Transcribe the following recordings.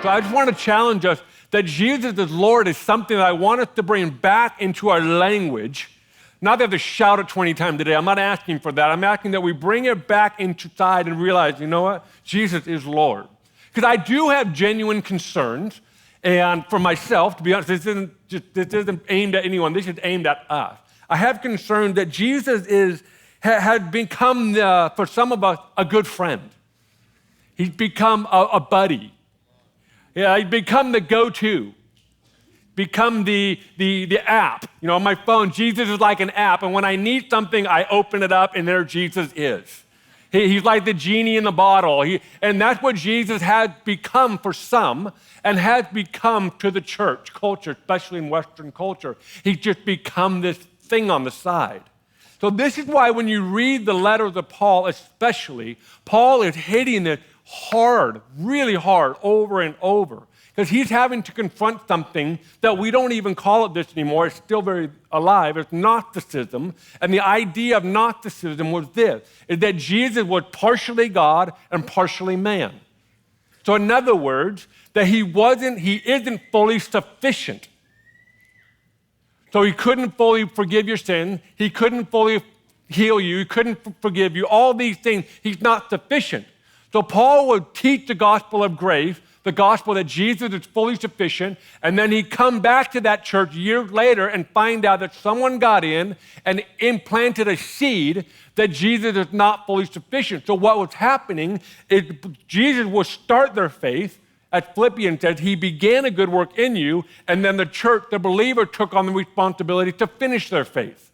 So I just want to challenge us that Jesus is Lord is something that I want us to bring back into our language. Not that I have to shout it 20 times today. I'm not asking for that. I'm asking that we bring it back inside and realize, you know what? Jesus is Lord. Because I do have genuine concerns. And for myself, to be honest, this isn't aimed at anyone. This is aimed at us. I have concerns that Jesus has become, for some of us, a good friend. He's become a buddy. Yeah, he's become the go-to. Become the app. You know, on my phone, Jesus is like an app, and when I need something, I open it up, and there Jesus is. He's like the genie in the bottle. And that's what Jesus has become for some, and has become to the church culture, especially in Western culture. He's just become this thing on the side. So this is why when you read the letters of Paul especially, Paul is hitting it hard, really hard, over and over. Because he's having to confront something that we don't even call it this anymore. It's still very alive. It's Gnosticism. And the idea of Gnosticism was this, is that Jesus was partially God and partially man. So in other words, that he isn't fully sufficient. So he couldn't fully forgive your sin. He couldn't fully heal you. He couldn't forgive you. All these things, he's not sufficient. So Paul would teach the gospel of grace, the gospel that Jesus is fully sufficient, and then he'd come back to that church years later and find out that someone got in and implanted a seed that Jesus is not fully sufficient. So what was happening is Jesus would start their faith, as Philippians says, he began a good work in you, and then the church, the believer, took on the responsibility to finish their faith,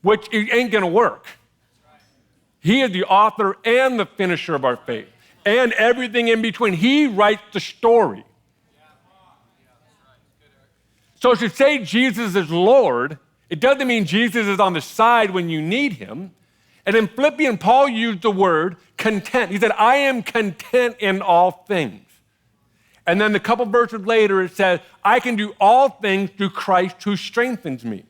which ain't gonna work. He is the author and the finisher of our faith, and everything in between. He writes the story. So to say Jesus is Lord, it doesn't mean Jesus is on the side when you need him. And in Philippians, Paul used the word content. He said, I am content in all things. And then a couple verses later, it says, I can do all things through Christ who strengthens me.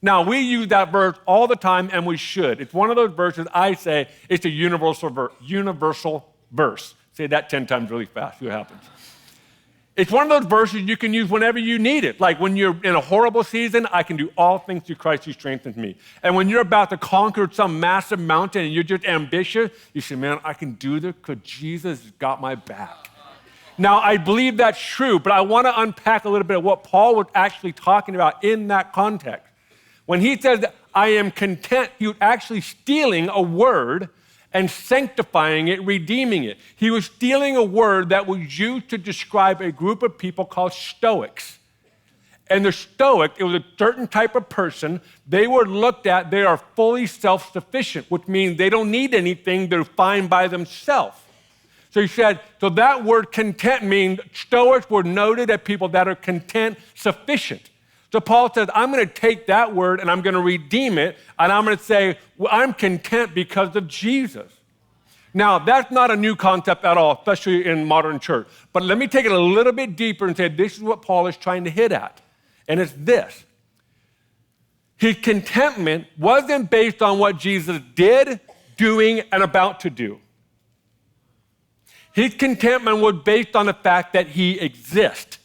Now, we use that verse all the time, and we should. It's one of those verses I say it's a universal verse. Say that 10 times really fast, see what happens. It's one of those verses you can use whenever you need it. Like when you're in a horrible season, I can do all things through Christ who strengthens me. And when you're about to conquer some massive mountain and you're just ambitious, you say, man, I can do this because Jesus has got my back. Now, I believe that's true, but I want to unpack a little bit of what Paul was actually talking about in that context. When he says that I am content, he was actually stealing a word and sanctifying it, redeeming it. He was stealing a word that was used to describe a group of people called Stoics. And the Stoic, it was a certain type of person. They were looked at, they are fully self-sufficient, which means they don't need anything, they're fine by themselves. So he said, so that word content means Stoics were noted as people that are content, sufficient. So Paul says, I'm going to take that word and I'm going to redeem it, and I'm going to say, well, I'm content because of Jesus. Now, that's not a new concept at all, especially in modern church. But let me take it a little bit deeper and say, this is what Paul is trying to hit at. And it's this. His contentment wasn't based on what Jesus did, doing, and about to do. His contentment was based on the fact that he exists.